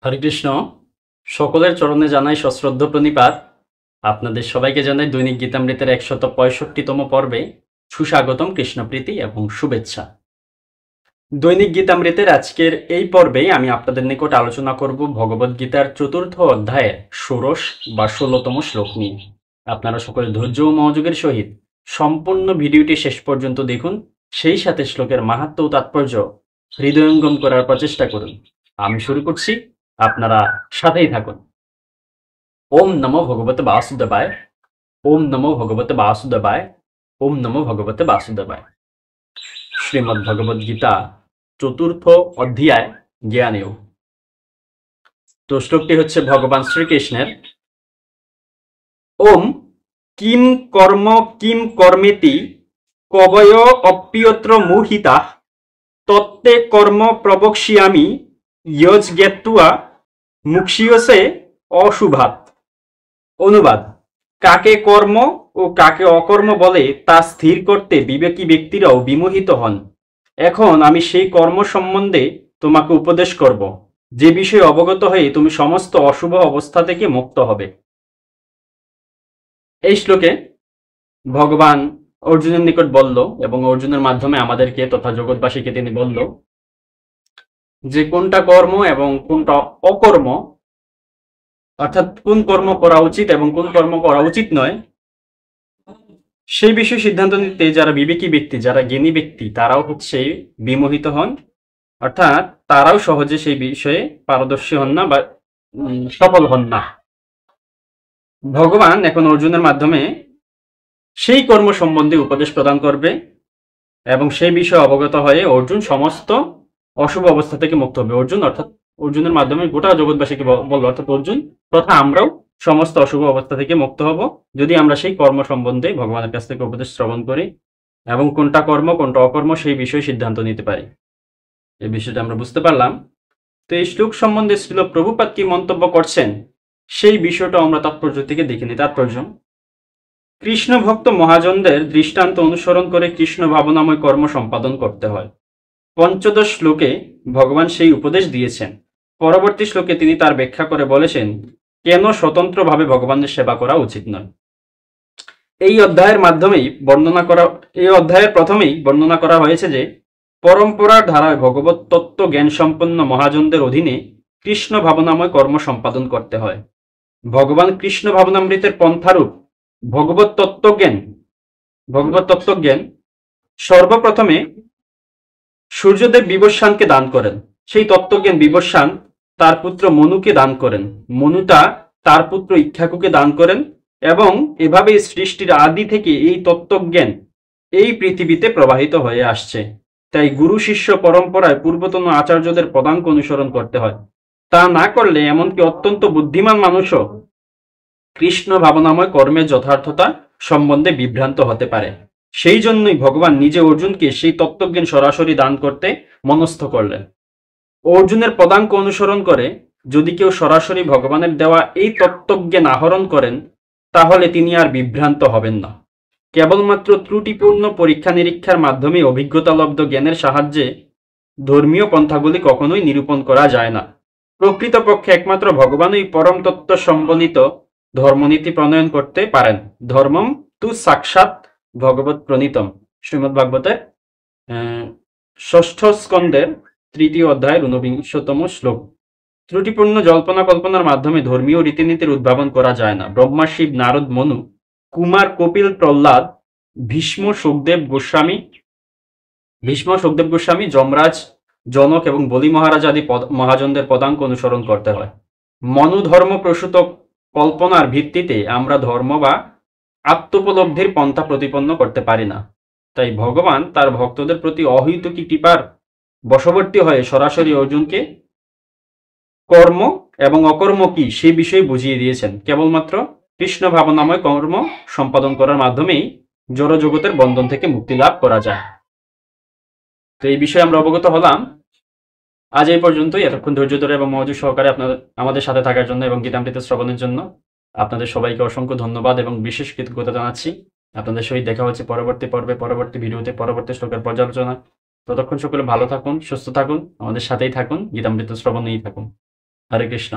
হরে কৃষ্ণ। সকলের চরণে জানাই সশ্রদ্ধ প্রণিপাত। আপনাদের সবাইকে জানাই দৈনিক গীতামৃতের ১৬৫তম পর্বে সুস্বাগতম, কৃষ্ণপ্রীতি এবং শুভেচ্ছা। দৈনিক গীতামৃতের আজকের এই পর্বে আমি আপনাদের নিকট আলোচনা করব ভগবদ্গীতার চতুর্থ অধ্যায়ের ষোড়শ বা ১৬তম শ্লোক নিয়ে। আপনারা সকলে ধৈর্য ও মনোযোগের সহিত সম্পূর্ণ ভিডিওটি শেষ পর্যন্ত দেখুন, সেই সাথে শ্লোকের মাহাত্ম্য ও তাৎপর্য হৃদয়ঙ্গম করার প্রচেষ্টা করুন। আমি শুরু করছি, আপনারা সাথেই থাকুন। ওম নমো ভগবতে বাসুদেবায়, ওম নমো ভগবতে বাসুদেবায়, ওম নমো ভগবতে বাসুদেবায়। শ্রীমদ্ ভগবদ গীতা চতুর্থ অধ্যায় জ্ঞানেয়। তো শ্লোকটি হচ্ছে ভগবান শ্রীকৃষ্ণের। ওম কিম কর্ম কিম কর্মেতি কবয় অপ্যত্র মোহিতা তত্তে কর্ম প্রবক্ষ্যামি যজ জ্ঞাত্বা মুক্ষ্যসে অশুভাৎ। অনুবাদ: কাকে কর্ম ও কাকে অকর্ম বলে তা স্থির করতে বিবেকী ব্যক্তিরাও বিমোহিত হন। এখন আমি সেই কর্ম সম্বন্ধে তোমাকে উপদেশ করব, যে বিষয়ে অবগত হয়ে তুমি সমস্ত অশুভ অবস্থা থেকে মুক্ত হবে। এই শ্লোকে ভগবান অর্জুনের নিকট বলল এবং অর্জুনের মাধ্যমে আমাদেরকে তথা জগৎবাসীকে তিনি বলল যে কোনটা কর্ম এবং কোনটা অকর্ম, অর্থাৎ কোন কর্ম করা উচিত এবং কোন কর্ম করা উচিত নয়, সেই বিষয়ে সিদ্ধান্ত নিতে যারা বিবেকী ব্যক্তি, যারা জ্ঞানী ব্যক্তি, তারাও হচ্ছে বিমোহিত হন, অর্থাৎ তারাও সহজে সেই বিষয়ে পারদর্শী হন না বা সফল হন না। ভগবান এখন অর্জুনের মাধ্যমে সেই কর্ম সম্বন্ধে উপদেশ প্রদান করবে এবং সেই বিষয়ে অবগত হয়ে অর্জুন সমস্ত অশুভ অবস্থা থেকে মুক্ত হবে। অর্জুনের মাধ্যমে গোটা জগৎবাসীকে বলল, অর্থাৎ অর্জুন তথা আমরাও সমস্ত অশুভ অবস্থা থেকে মুক্ত হব যদি আমরা সেই কর্ম সম্বন্ধে ভগবানের কাছ থেকে উপদেশ শ্রবণ করি এবং কোনটা কর্ম কোনটা অকর্ম সেই বিষয়ে সিদ্ধান্ত নিতে পারি। এই বিষয়টা আমরা বুঝতে পারলাম। তো এই শ্লোক সম্বন্ধে শ্রীল প্রভুপাদ কি মন্তব্য করছেন সেই বিষয়টা আমরা তাৎপর্য থেকে দেখে নিই। তাৎপর্য: কৃষ্ণ ভক্ত মহাজনদের দৃষ্টান্ত অনুসরণ করে কৃষ্ণ ভাবনাময় কর্ম সম্পাদন করতে হয়। পঞ্চদশ শ্লোকে ভগবান সেই উপদেশ দিয়েছেন। পরবর্তী শ্লোকে তিনি তার ব্যাখ্যা করে বলেছেন কেন স্বতন্ত্রভাবে ভগবানের সেবা করা উচিত নয়। এই অধ্যায়ের প্রথমেই বর্ণনা করা হয়েছে যে পরম্পরার ধারায় ভগবত তত্ত্ব জ্ঞান সম্পন্ন মহাজনদের অধীনে কৃষ্ণ ভাবনাময় কর্ম সম্পাদন করতে হয়। ভগবান কৃষ্ণ ভাবনামৃতের পন্থারূপ ভগবত তত্ত্বজ্ঞান সর্বপ্রথমে সূর্যদেব বিবস্বানকে দান করেন। সেই তত্ত্বজ্ঞান বিবস্বান তার পুত্র মনুকে দান করেন। মনুতা তার পুত্র ইক্ষ্বাকুকে দান করেন এবং এভাবে সৃষ্টির আদি থেকে এই তত্ত্বজ্ঞান এই পৃথিবীতে প্রবাহিত হয়ে আসছে। তাই গুরু শিষ্য পরম্পরায় পূর্বতন আচার্যদের পদাঙ্ক অনুসরণ করতে হয়। তা না করলে এমনকি অত্যন্ত বুদ্ধিমান মানুষও কৃষ্ণ ভাবনাময় কর্মের যথার্থতা সম্বন্ধে বিভ্রান্ত হতে পারে। সেই জন্যই ভগবান নিজে অর্জুনকে সেই তত্ত্বজ্ঞান সরাসরি দান করতে মনস্থ করলেন। অর্জুনের পদাঙ্ক অনুসরণ করে যদি কেউ সরাসরি ভগবানের দেওয়া এই তত্ত্বজ্ঞান আহরণ করেন তাহলে তিনি আর বিভ্রান্ত হবেন না। কেবলমাত্র ত্রুটিপূর্ণ পরীক্ষা নিরীক্ষার মাধ্যমে অভিজ্ঞতালব্ধ জ্ঞানের সাহায্যে ধর্মীয় পন্থাগুলি কখনোই নিরূপণ করা যায় না। প্রকৃতপক্ষে একমাত্র ভগবানই পরম তত্ত্ব সম্বলিত ধর্মনীতি প্রণয়ন করতে পারেন। ধর্মম তু সাক্ষাৎ ভগবত প্রণীতম। শ্রীমদ্ ভাগবতের ষষ্ঠ স্কন্ধের ৩য় অধ্যায়ের ৪৯তম শ্লোক। ত্রুটিপূর্ণ জল্পনা কল্পনার মাধ্যমে ধর্মীয় রীতিনীতির উদ্ভাবন করা যায় না। ব্রহ্মা, শিব, নারদ, মনু, কুমার, কপিল, প্রহ্লাদ, ভীষ্ম, সুখদেব গোস্বামী, যমরাজ, জনক এবং বলি মহারাজ আদি মহাজনদের পদাঙ্ক অনুসরণ করতে হয়। মনোধর্ম প্রসূত কল্পনার ভিত্তিতে আমরা ধর্ম বা আত্মোপলব্ধির পন্থা প্রতিপন্ন করতে পারি না। তাই ভগবান তার ভক্তদের প্রতি অহৈতুকী কৃপার বশবর্তী হয়ে সরাসরি অর্জুনকে কর্ম এবং অকর্ম কি সে বিষয়ে বুঝিয়ে দিয়েছেন। কেবলমাত্র কৃষ্ণ ভাবনাময় কর্ম সম্পাদন করার মাধ্যমেই জড় জগতের বন্ধন থেকে মুক্তি লাভ করা যায়। তো এই বিষয়ে আমরা অবগত হলাম। আজ এই পর্যন্তই। এতক্ষণ ধৈর্য ধরে এবং মনোযোগ সহকারে আমাদের সাথে থাকার জন্য এবং গীতামৃত শ্রবণের জন্য আপনাদের সবাইকে অসংখ্য ধন্যবাদ এবং বিশেষ কৃতজ্ঞতা জানাচ্ছি। আপনাদের সহিত দেখা হচ্ছে পরবর্তী পর্বে, পরবর্তী ভিডিওতে, পরবর্তী শ্লোকের পর্যালোচনা। ততক্ষণ সকলে ভালো থাকুন, সুস্থ থাকুন, আমাদের সাথেই থাকুন, গীতামৃত শ্রবণেই থাকুন। হরে কৃষ্ণ।